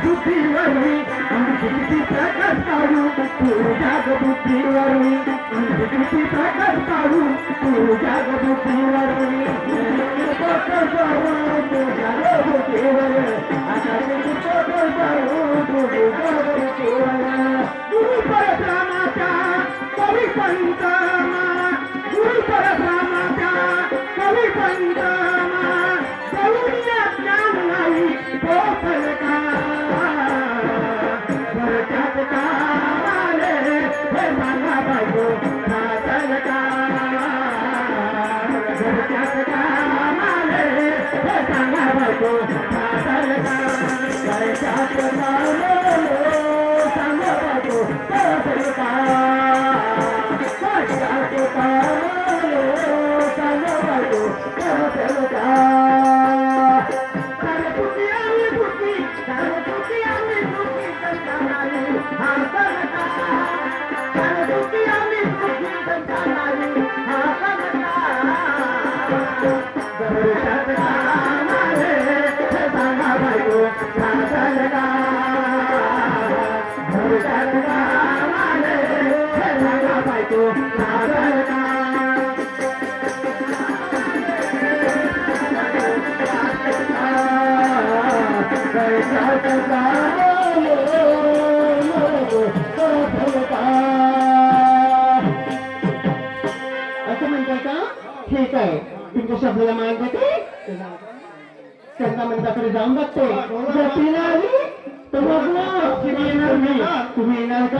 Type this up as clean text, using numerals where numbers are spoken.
बुद्धीवरवी अंधश्रुती प्रकट पाडू तुझ्या बुद्धीवरवी अंधश्रुती प्रकट पाडू तुझ्या बुद्धीवरवी तुझ्या बुद्धीवर आता गुरु परब्रह्माच्या कवी पंतमा गुरु परब्रह्माच्या कवी पंतमा करुण्या ज्ञान नाही तो फलका भरत्यात कामाले हे सांगा बायको नाचल का भरत्यात कामाले हे सांगा बायको नाचल का भरत्यात कामाले सांगा बायको नाचल का भरत्यात कामाले सांगा बायको नाचल का ठीक आहे तुमच्या शब्दाला मान देते त्यांना मंदाकडे जाऊन बघते जर ती नाही आली तर मग तुम्ही येणार का?